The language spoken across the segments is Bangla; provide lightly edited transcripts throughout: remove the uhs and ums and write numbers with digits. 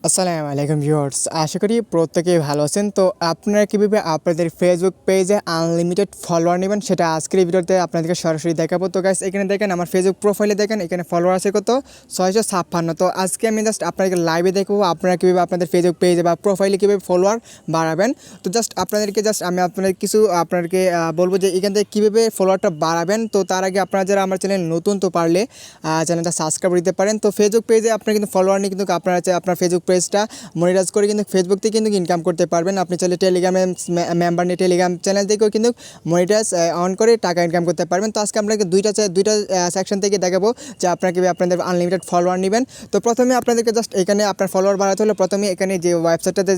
আসসালামু আলাইকুম ভিউয়ার্স, আশা করি প্রত্যেকেই ভালো আছেন। তো আপনারা কীভাবে আপনাদের ফেসবুক পেজে আনলিমিটেড ফলোয়ার নেবেন সেটা আজকের এই ভিডিওতে আপনাদেরকে সরাসরি দেখাবো। তো গাইস, এখানে দেখেন আমার ফেসবুক প্রোফাইলে দেখেন এখানে ফলোয়ার আছে কত 656। তো আজকে আমি জাস্ট আপনাদেরকে লাইভে দেখবো আপনারা কীভাবে আপনাদের ফেসবুক পেজে বা প্রোফাইলে কীভাবে ফলোয়ার বাড়াবেন। তো আমি আপনাদের কিছু আপনাদেরকে বলবো যে এখান থেকে কীভাবে ফলোয়ারটা বাড়াবেন। তো তার আগে আপনারা যারা আমার চ্যানেল নতুন, তো পারলে চ্যানেলটা সাবস্ক্রাইব দিতে পারেন। তো ফেসবুক পেজে আপনার কিন্তু ফলোয়ার নিয়ে কিন্তু আপনারা আপনার ফেসবুক পেজটা মনিটাইজ করে কিন্তু ফেসবুক থেকে কিন্তু ইনকাম করতে পারবেন। আপনি চাইলে টেলিগ্রামে মেম্বার নিয়ে টেলিগ্রাম চ্যানেল থেকেও কিন্তু মনিটাইজ অন করে টাকা ইনকাম করতে পারবেন। তো আজকে আপনাকে দুইটা সেকশন থেকে দেখাবো যে আপনারা কীভাবে আপনাদের আনলিমিটেড ফলোয়ার নেবেন। তো প্রথমে আপনাদেরকে জাস্ট এখানে আপনার ফলোয়ার বাড়াতে হলে প্রথমে এখানে যে ওয়েবসাইটটাতে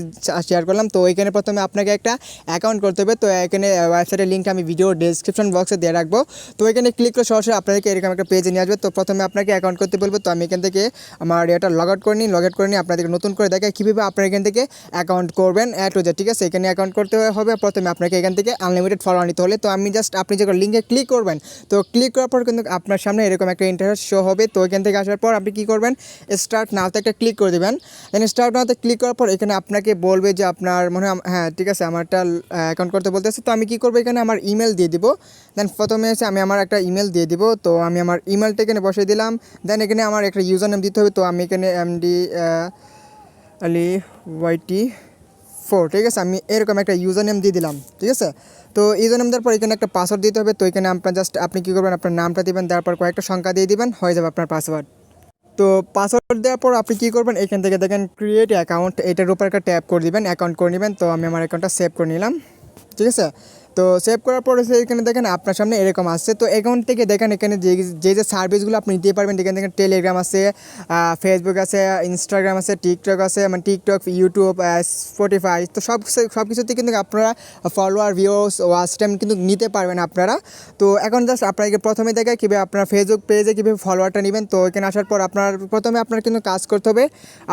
শেয়ার করলাম, তো এখানে প্রথমে আপনাকে একটা অ্যাকাউন্ট করতে হবে। তো এখানে ওয়েবসাইটের লিঙ্কটা আমি ভিডিও ডেসক্রিপশন বক্সে দিয়ে রাখবো। তো এখানে ক্লিক করে সরাসরি আপনাদেরকে এরকম একটা পেজে নিয়ে আসবে। তো প্রথমে আপনাকে অ্যাকাউন্ট করতে বলবো। তো আমি এখান থেকে আমার এটা লগ আউট করে নিই আপনাদেরকে নতুন করে দেখায় কীভাবে আপনারা এখান থেকে অ্যাকাউন্ট করবেন ঠিক আছে। এখানে অ্যাকাউন্ট করতে হবে, প্রথমে আপনাকে এখান থেকে আনলিমিটেড ফলোয়ার নিতে হলে তো আমি জাস্ট আপনি যখন লিঙ্কে ক্লিক করবেন, তো ক্লিক করার পর কিন্তু আপনার সামনে এরকম একটা ইন্টারফেস শো হবে। তো এখান থেকে আসার পর আপনি কী করবেন, স্টার্ট নাওতে একটা ক্লিক করে দেবেন। দেন স্টার্ট নাওতে ক্লিক করার পর এখানে আপনাকে বলবে যে আপনার মনে হয় হ্যাঁ ঠিক আছে আমারটা অ্যাকাউন্ট করতে বলতেছে। তো আমি কী করবো, এখানে আমার ইমেল দিয়ে দিব। দেন প্রথমে এসে আমি আমার একটা ইমেল দিয়ে দিব। তো আমি আমার ইমেলটা এখানে বসিয়ে দিলাম। দেন এখানে আমার একটা ইউজার নেম দিতে হবে। তো আমি এখানে এমডি আলি YT4, ঠিক আছে, আমি এরকম একটা ইউজার নেম দিয়ে দিলাম। ঠিক আছে, তো ইউজার নেম দেওয়ার পর এখানে একটা পাসওয়ার্ড দিতে হবে। তো এখানে আপনি কী করবেন, আপনার নামটা দেবেন, তারপর কয়েকটা সংখ্যা দিয়ে দিবেন, হয়ে যাবে আপনার পাসওয়ার্ড। তো পাসওয়ার্ড দেওয়ার পর আপনি কী করবেন, এখান থেকে দেখেন ক্রিয়েট অ্যাকাউন্ট, এটার উপর একটা ট্যাপ করে দিবেন, অ্যাকাউন্ট করে নেবেন। তো আমি আমার অ্যাকাউন্টটা সেভ করে নিলাম। ঠিক আছে, তো সেভ করার পরে এখানে দেখেন আপনার সামনে এরকম আসছে। তো অ্যাকাউন্ট থেকে দেখেন এখানে যে সার্ভিসগুলো আপনি নিতে পারবেন, এখানে দেখেন টেলিগ্রাম আছে, ফেসবুক আছে, ইনস্টাগ্রাম আছে, টিকটক আছে, মানে টিকটক, ইউটিউব, স্পটিফাই, তো সব কিছুতে কিন্তু আপনারা ফলোয়ার, ভিউস, ওয়াচ টাইম কিন্তু নিতে পারবেন আপনারা। তো এখন জাস্ট আপনাকে প্রথমে দেখায় কীভাবে আপনার ফেসবুক পেজে কীভাবে ফলোয়ারটা নেবেন। তো এখানে আসার পর আপনার কিন্তু কাজ করতে হবে,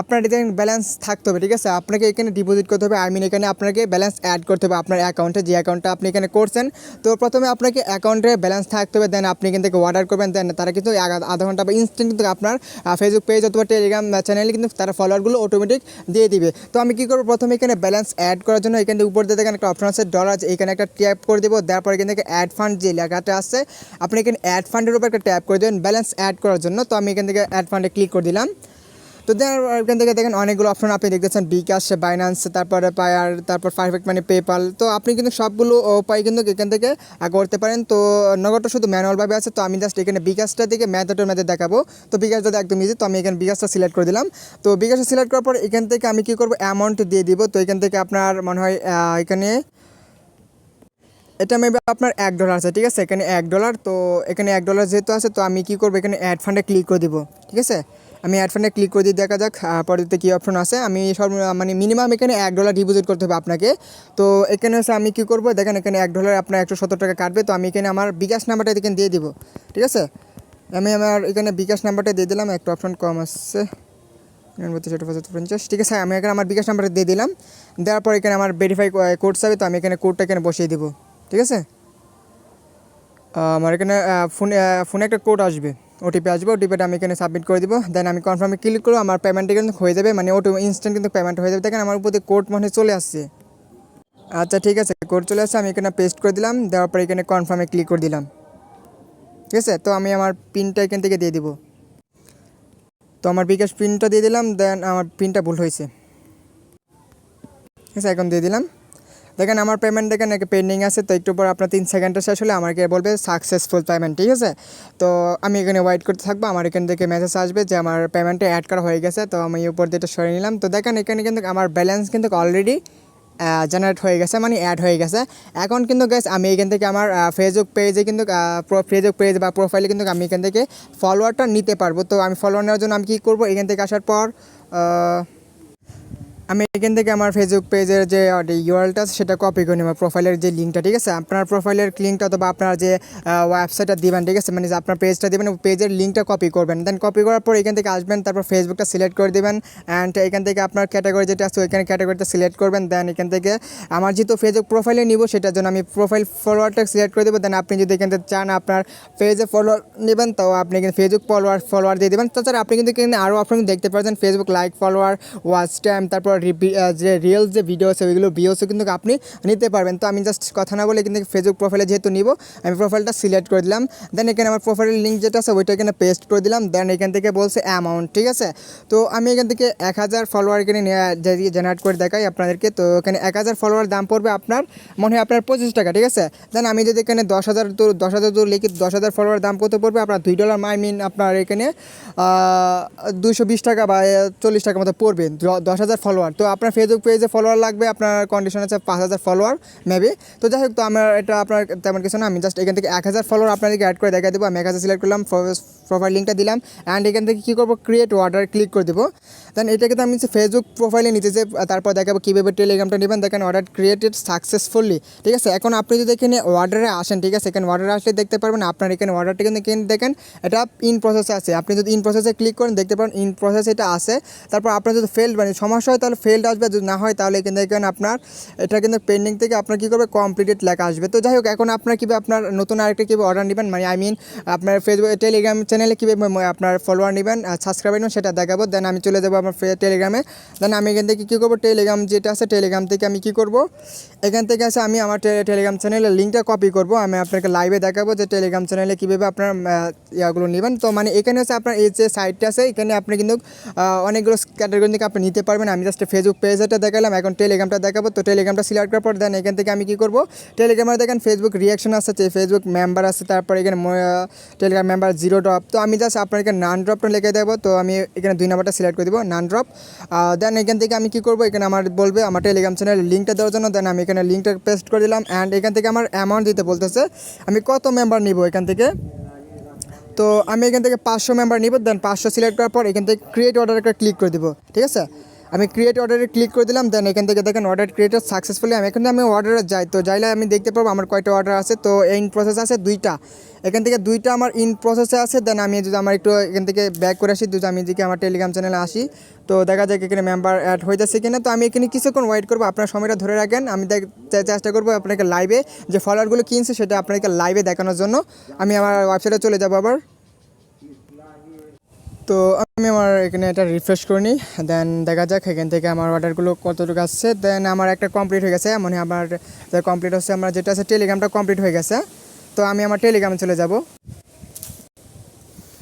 আপনার এখানে ব্যালেন্স থাকতে হবে। ঠিক আছে, আপনাকে এখানে ডিপোজিট করতে হবে, এখানে আপনাকে ব্যালেন্স অ্যাড করতে হবে আপনার অ্যাকাউন্টে, যে অ্যাকাউন্টটা আপনি এখানে করছেন। তো প্রথমে আপনাকে অ্যাকাউন্টে ব্যালেন্স থাকতে হবে, দেন আপনি এখান থেকে অর্ডার করবেন। দেন তারা কিন্তু আধা ঘন্টা বা ইনস্ট্যান্ট কিন্তু আপনার ফেসবুক পেজ অথবা টেলিগ্রাম চ্যানেলে কিন্তু তারা ফলোয়ারগুলো অটোমেটিক দিয়ে দিবে। তো আমি কী করবো, প্রথমে এখানে ব্যালেন্স অ্যাড করার জন্য এখানে উপর দিয়ে দেখেন একটা অপশন আছে ডলার, এখানে একটা ট্যাপ করে দেবো। তারপর এখান থেকে অ্যাড ফান্ড যে লেখাটা আছে, আপনি এখানে অ্যাড ফান্ডের উপর একটা ট্যাপ করে দেবেন ব্যালেন্স অ্যাড করার জন্য। তো আমি এখান থেকে অ্যাড ফান্ডে ক্লিক করে দিলাম। তো এখান থেকে দেখেন অনেকগুলো অপশন আপনি দেখতেছেন, বিকাশ, বাইন্যান্স, তারপরে পায়ার, তারপর পারফেক্ট মানে পেপাল। তো আপনি কিন্তু সবগুলো উপায় কিন্তু এখান থেকে করতে পারেন। তো নগদটা শুধু ম্যানুয়ালভাবে আছে। তো আমি জাস্ট এখানে বিকাশটা থেকে মেথড দেখাবো। তো বিকাশটা একদম ইজি। তো আমি এখানে বিকাশটা সিলেক্ট করে দিলাম। তো বিকাশটা সিলেক্ট করার পর এখান থেকে আমি কী করবো, অ্যামাউন্ট দিয়ে দিব। তো এখান থেকে আপনার মনে হয় এখানে এটা মেবি আপনার $1 আছে। ঠিক আছে, এখানে $1। তো এখানে $1 যেহেতু আছে, তো আমি কী করবো, এখানে অ্যাড ফান্ডে ক্লিক করে দিব। ঠিক আছে, আমি অ্যাড ফান্ডে ক্লিক করে দিই, দেখা যাক পরবর্তীতে কী অপশন আছে। আমি মানে মিনিমাম এখানে $1 ডিপোজিট করতে হবে আপনাকে। তো এখানে হচ্ছে আমি কী করবো, দেখেন এখানে $1 আপনার 170 টাকা কাটবে। তো আমি এখানে আমার বিকাশ নাম্বারটা এখানে দিয়ে দিব। ঠিক আছে, আমি আমার এখানে বিকাশ নাম্বারটা দিয়ে দিলাম, একটা অপশন কম আসছে 49 ঠিক আছে, আমি এখানে আমার বিকাশ নাম্বারটা দিয়ে দিলাম। দেওয়ার পর এখানে আমার ভেরিফাই কোড চাবে। তো আমি এখানে কোডটা এখানে বসিয়ে দেবো। ঠিক আছে, আমার এখানে ফোনে একটা কোড আসবে, ওটিপি আসবে, ওটিপিটা আমি এখানে সাবমিট করে দিব। দেন আমি কনফার্মে ক্লিক করবো, আমার পেমেন্টটা কিন্তু হয়ে যাবে, মানে ইনস্ট্যান্ট কিন্তু পেমেন্ট হয়ে যাবে। দেখেন আমার উপর দিয়ে কোড মনে চলে আসছে। আচ্ছা ঠিক আছে, কোড চলে আসছে, আমি এখানে পেস্ট করে দিলাম। দেওয়ার পর এখানে কনফার্মে ক্লিক করে দিলাম। ঠিক আছে, তো আমি আমার পিনটা এখান থেকে দিয়ে দিব। তো আমার বিকাশ পিনটা দিয়ে দিলাম। দেন আমার পিনটা ভুল হয়েছে। ঠিক আছে, এখন দিয়ে দিলাম। দেখেন আমার পেমেন্ট দেখেন পেন্ডিং আছে। তো একটু পর আপনার 3 সেকেন্ডের শেষ হলে আমাকে বলবে সাকসেসফুল পেমেন্ট। ঠিক আছে, তো আমি এখানে ওয়েট করতে থাকবো। আমার এখান থেকে মেসেজ আসবে যে আমার পেমেন্টটা অ্যাড করা হয়ে গেছে। তো আমি উপর দিয়ে এটা সরিয়ে নিলাম। তো দেখেন এখানে কিন্তু আমার ব্যালেন্স কিন্তু অলরেডি জেনারেট হয়ে গেছে, মানে অ্যাড হয়ে গেছে। এখন কিন্তু গাইস আমি এখান থেকে আমার ফেসবুক পেজে কিন্তু ফেসবুক পেজ বা প্রোফাইলে কিন্তু আমি এখান থেকে ফলোয়ারটা নিতে পারবো। তো আমি ফলোয়ার নেওয়ার জন্য আমি কী করবো, এখান থেকে আসার পর আমি এখান থেকে আমার ফেসবুক পেজের যে ইউআরএলটা আছে সেটা কপি করে নেব, প্রোফাইলের যে লিঙ্কটা, ঠিক আছে। আপনার প্রোফাইলের লিঙ্কটা অথবা আপনার যে ওয়েবসাইটটা দিবেন, ঠিক আছে, মানে যে আপনার পেজটা দেবেন, পেজের লিঙ্কটা কপি করবেন। দেন কপি করার পর এখান থেকে আসবেন, তারপর ফেসবুকটা সিলেক্ট করে দেবেন অ্যান্ড এখান থেকে আপনার ক্যাটাগরি যেটা আছে ওইখানে ক্যাটাগরিটা সিলেক্ট করবেন। দেন এখান থেকে আমার যেহেতু ফেসবুক প্রোফাইলে নিব সেটার জন্য আমি প্রোফাইল ফলোয়ারটা সিলেক্ট করে দেবো। দেন আপনি যদি এখান থেকে চান আপনার পেজে ফলোয়ার নেবেন তো আপনি কিন্তু ফেসবুক ফলোয়ার দিয়ে দেবেন। তাছাড়া আপনি কিন্তু এখানে আরও অপশন দেখতে পাচ্ছেন, Facebook like, follower, watch time, তারপর যে রিয়েল যে ভিডিও আছে ওইগুলো ভিউসও কিন্তু আপনি নিতে পারবেন। তো আমি জাস্ট কথা না বলে কিন্তু ফেসবুক প্রোফাইলে যেহেতু নিব আমি প্রোফাইলটা সিলেক্ট করে দিলাম। দেন এখানে আমার প্রোফাইলের লিঙ্ক যেটা আছে ওইটা এখানে পেস্ট করে দিলাম। দেন এখান থেকে বলছে অ্যামাউন্ট, ঠিক আছে। তো আমি এখান থেকে 1000 ফলোয়ার এখানে জেনারেট করে দেখাই আপনাদেরকে। তো এখানে 1000 ফলোয়ার দাম পড়বে আপনার মনে হয় আপনার 25 টাকা, ঠিক আছে। দেন আমি যদি এখানে 10,000 লিখি 10,000 ফলোয়ার দাম কত পড়বে আপনার $2, আই মিন আপনার এখানে 220 টাকা বা 40 টাকার মতো পড়বে 10,000 ফলোয়ার। তো আপনার ফেসবুক পেজে ফলোয়ার লাগবে, আপনার কন্ডিশন আছে 5,000 ফলোয়ার মেবি। তো যাই হোক, তো আমার এটা আপনার তেমন কিছু না, আমি জাস্ট এখান থেকে 1000 ফলোয়ার আপনাদেরকে অ্যাড করে দেখা দেবো। আমি 1000 সিলেক্ট করলাম, প্রোফাইল লিঙ্কটা দিলাম অ্যান্ড এখান থেকে কী করবো, ক্রিয়েট অর্ডার ক্লিক করে দেবো। দেন এটাকে তো আমি ফেসবুক প্রোফাইলে নিতে যে তারপর দেখাবো কীভাবে টেলিগ্রামটা নেবেন। দেখেন অর্ডার ক্রিয়েটেড সাকসেসফুলি, ঠিক আছে। এখন আপনি যদি এখানে অর্ডারে আসেন, ঠিক আছে, এখানে অর্ডারে আসলে দেখতে পারবেন আপনার এখানে অর্ডারটা কিন্তু দেখেন এটা ইন প্রসেসে আছে। আপনি যদি ইন প্রসেসে ক্লিক করেন দেখতে পারেন ইন প্রসেস এটা আছে। তারপর আপনার যদি ফেল্ড মানে সমস্যা হয় তাহলে ফেল্ড আসবে, যদি না হয় তাহলে কিন্তু দেখেন আপনার এটা কিন্তু পেন্ডিং থেকে আপনার কী করবে কমপ্লিটেড লেখা আসবে। তো যাই হোক, এখন আপনার কীভাবে আপনার নতুন আরেকটা কীভাবে অর্ডার নেবেন, মানে আই মিন আপনার ফেসবুক টেলিগ্রাম চ্যানেলে কীভাবে আপনার ফলোয়ার নেবেন সাবস্ক্রাইব নেবেন সেটা দেখাবো। দেন আমি চলে যাবো আমার টেলিগ্রামে। দেন আমি এখান থেকে কী করবো, টেলিগ্রাম যেটা আছে টেলিগ্রাম থেকে আমি কী করবো, এখান থেকে আছে আমি আমার টেলিগ্রাম চ্যানেলের লিঙ্কটা কপি করবো। আমি আপনাকে লাইভে দেখাবো যে টেলিগ্রাম চ্যানেলে কীভাবে আপনার ইয়াগুলো নেবেন। তো মানে এখানে হচ্ছে আপনার এই যে সাইটটা আছে এখানে আপনি কিন্তু অনেকগুলো ক্যাটাগরি থেকে আপনি নিতে পারবেন। আমি জাস্ট ফেসবুক পেজটা দেখালাম, এখন টেলিগ্রামটা দেখাবো। তো টেলিগ্রামটা সিলেক্ট করার পর দেন এখান থেকে আমি কী করবো, টেলিগ্রামে দেখেন ফেসবুক রিয়াকশন আছে, ফেসবুক মেম্বার আছে, তারপর এখানে টেলিগ্রাম মেম্বার 0 ড্রপ। তো আমি জাস্ট আপনার এখানে নান ড্রপটা লিখে দেবো। তো আমি এখানে 2 নাম্বারটা সিলেক্ট করে দেবো, নান ড্রপ। দেন এখান থেকে আমি কী করবো, এখানে আমার বলবে আমার টেলিগ্রাম চ্যানেলের লিঙ্কটা দেওয়ার জন্য। দেন আমি এখানে লিঙ্কটা পেস্ট করে দিলাম অ্যান্ড এখান থেকে আমার অ্যামাউন্ট দিতে বলতেছে আমি কত মেম্বার নিব এখান থেকে। তো আমি এখান থেকে 500 মেম্বার নিব। দেন 500 সিলেক্ট করার পর এখান থেকে ক্রিয়েট অর্ডার একটা ক্লিক করে দিব, ঠিক আছে। আমি ক্রিয়েট অর্ডারে ক্লিক করে দিলাম। দেন এখান থেকে দেখেন অর্ডার ক্রিয়েটেড সাকসেসফুলি। আমি অর্ডারে যাই, তো যাইলে আমি দেখতে পারবো আমার কয়টা অর্ডার আছে। তো ইন প্রসেস আছে 2টা, এখান থেকে 2টা আমার ইন প্রসেসে আছে। দেন আমি যদি আমার একটু এখান থেকে ব্যাক করে আসি, যদি আমি এদিকে আমার টেলিগ্রাম চ্যানেলে আসি তো দেখা যায় এখানে মেম্বার অ্যাড হয়ে যাচ্ছে কিনা। তো আমি এখানে কিছুক্ষণ ওয়েট করবো, আপনার সময়টা ধরে রাখেন। আমি চেষ্টা করবো আপনাকে লাইভে যে ফলোয়ারগুলো কিনছে সেটা আপনাকে লাইভে দেখানোর জন্য। আমি আমার ওয়েবসাইটে চলে যাবো আবার। তো আমি আমার এখানে এটা রিফ্রেশ করে নিই। দেন দেখা যাক এখান থেকে আমার অর্ডারগুলো কতটুকু আসছে। দেন আমার একটা কমপ্লিট হয়ে গেছে, মানে আমার কমপ্লিট হচ্ছে আমার যেটা আছে টেলিগ্রামটা কমপ্লিট হয়ে গেছে। তো আমি আমার টেলিগ্রামে চলে যাব।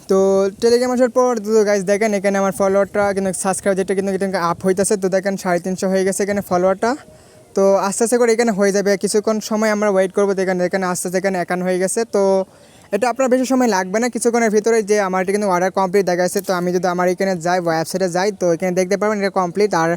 তো টেলিগ্রাম আসার পর তো গাইজ দেখেন এখানে আমার ফলোয়ারটা কিন্তু সাবস্ক্রাইব যেটা কিন্তু আপ হইতেছে। তো দেখেন 350 হয়ে গেছে এখানে ফলোয়ারটা। তো আস্তে আস্তে করে এখানে হয়ে যাবে, কিছুক্ষণ সময় আমরা ওয়েট করবো। এখানে আস্তে আস্তে এখানে 51 হয়ে গেছে। তো এটা আপনার বেশি সময় লাগবে না, কিছুক্ষণের ভিতরে যে আমার এটা কিন্তু অর্ডার কমপ্লিট দেখাচ্ছে। তো আমি যদি আমার এখানে যাই ওয়েবসাইটে যাই তো এখানে দেখতে পারবেন এটা কমপ্লিট। আর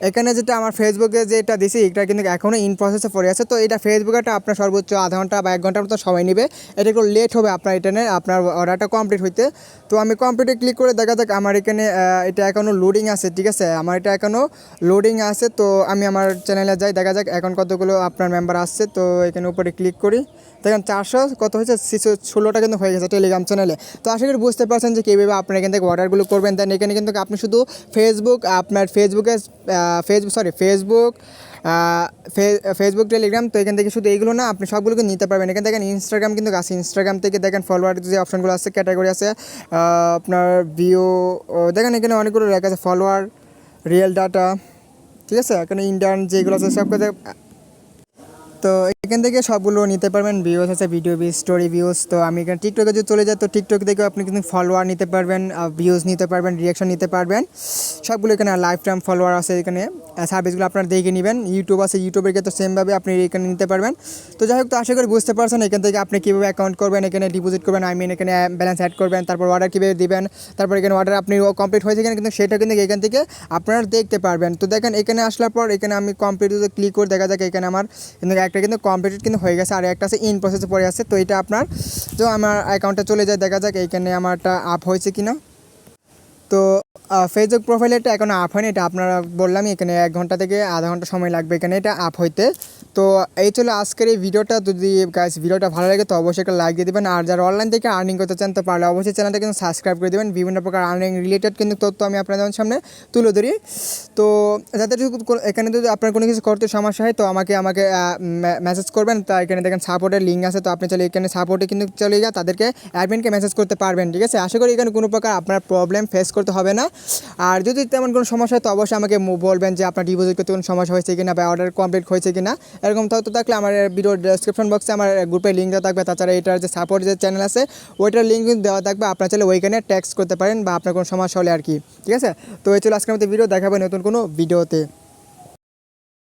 এখানে যেটা আমার ফেসবুকে যেটা দিছি এটা কিন্তু এখনও ইন প্রসেসে পড়ে আছে। তো এটা ফেসবুকেটা আপনার সর্বোচ্চ আধা ঘন্টা বা 1 ঘন্টার মতো সময় নেবে, এটা একটু লেট হবে আপনার এখানে আপনার অর্ডারটা কমপ্লিট হইতে। তো আমি কমপ্লিটে ক্লিক করে দেখা যাক আমার এখানে এটা এখনও লোডিং আছে, ঠিক আছে, আমার এটা এখনও লোডিং আছে। তো আমি আমার চ্যানেলে যাই, দেখা যাক এখন কতগুলো আপনার মেম্বার আসছে। তো এখানে উপরে ক্লিক করি, দেখেন 400 কত হয়েছে 16টা কিন্তু হয়ে গেছে টেলিগ্রাম চ্যানেলে। তো আশা করি বুঝতে পারছেন যে কীভাবে আপনার এখান থেকে অর্ডারগুলো করবেন। দেন এখানে কিন্তু আপনি শুধু ফেসবুক টেলিগ্রাম, তো এখান থেকে শুধু এইগুলো না আপনি সবগুলোকে নিতে পারবেন। এখান থেকে ইনস্টাগ্রাম কিন্তু আছে, ইনস্টাগ্রাম থেকে দেখেন ফলোয়ার যে অপশনগুলো আছে, ক্যাটাগরি আছে আপনার ভিও, দেখেন এখানে অনেকগুলো লেখা আছে ফলোয়ার, রিয়েল ডাটা, ঠিক আছে, এখানে ইন্ডিয়ান যেগুলো আছে সব কথা। তো এখান থেকে সবগুলো নিতে পারবেন, ভিউজ আছে, ভিডিও ভিউজ, স্টোরি ভিউজ। তো আমি এখানে টিকটকে যদি চলে যাই তো টিকটক থেকেও আপনি কিন্তু ফলোয়ার নিতে পারবেন, ভিউজ নিতে পারবেন, রিয়াকশন নিতে পারবেন, সবগুলো এখানে লাইফ টাইম ফলোয়ার আছে। এখানে সার্ভিসগুলো আপনারা দেখে নেবেন। ইউটিউব আছে, ইউটিউবের ক্ষেত্রে সেমভাবে আপনি এখানে নিতে পারবেন। তো যাই হোক, তো আশা করি বুঝতে পারছেন এখান থেকে আপনি কীভাবে অ্যাকাউন্ট করবেন, এখানে ডিপোজিট করবেন, আই মিন এখানে ব্যালেন্স অ্যাড করবেন, তারপর অর্ডার কীভাবে দিবেন, তারপর এখানে অর্ডার আপনি কমপ্লিট হয়েছে কিনা কিন্তু সেটা কিন্তু এখান থেকে আপনারা দেখতে পারবেন। তো দেখেন এখানে আসার পর এখানে আমি কমপ্লিট ক্লিক করে দেখা যাক এখানে আমার কিন্তু একটা কিন্তু কমপ্লিট কিন্তু হয়ে গেছে, আর একটা আছে ইন প্রসেসে পড়ে আছে। তো এটা আপনার তো আমার অ্যাকাউন্টে চলে যায়, দেখা যাক এইখানে আমারটা আপ হয়েছে কিনা। তো তো ফেসবুক প্রোফাইলটা এখনও আপ হয়নি, এটা আপনারা বললামই, এখানে 1 ঘন্টা থেকে আধা ঘন্টা সময় লাগবে এখানে এটা আপ হইতে। তো এই ছিল আজকের এই ভিডিওটা। যদি গাইস ভিডিওটা ভালো লাগে তো অবশ্যই একটা লাইক দিয়ে দেবেন, আর যারা অনলাইন থেকে আর্নিং করতে চান তো পারলে অবশ্যই চ্যানেলটা কিন্তু সাবস্ক্রাইব করে দেবেন। বিভিন্ন প্রকার আর্নিং রিলেটেড কিন্তু তথ্য আমি আপনাদের সামনে তুলে ধরি। তো যাদের এখানে যদি আপনার কোনো কিছু করতে সমস্যা হয় তো আমাকে মেসেজ করবেন। তা এখানে দেখেন সাপোর্টের লিঙ্ক আছে, তো আপনি চলে এখানে সাপোর্টে কিন্তু চলে গিয়ে তাদেরকে অ্যাডমিনকে মেসেজ করতে পারবেন, ঠিক আছে। আশা করি এখানে কোনো প্রকার আপনার প্রবলেম ফেস করতে হবে না। আর যদি তেমন কোনো সমস্যা হয় তো অবশ্যই আমাকে বলবেন যে আপনার ডিপোজিট করতে কোনো সমস্যা হয়েছে কিনা বা অর্ডার কমপ্লিট হয়েছে কিনা। এরকম তথ্য থাকলে আমার ভিডিওর ডেসক্রিপশন বক্সে আমার গ্রুপের লিঙ্ক দেওয়া থাকবে। তাছাড়া এটার যে সাপোর্ট যে চ্যানেল আছে ওইটার লিঙ্ক কিন্তু দেওয়া থাকবে, আপনার চাইলে ওইখানে টেক্সট করতে পারেন বা আপনার কোনো সমস্যা হলে আর কি, ঠিক আছে। তো এই চলো আজকের মতো ভিডিও, দেখাবো নতুন কোনো ভিডিওতে।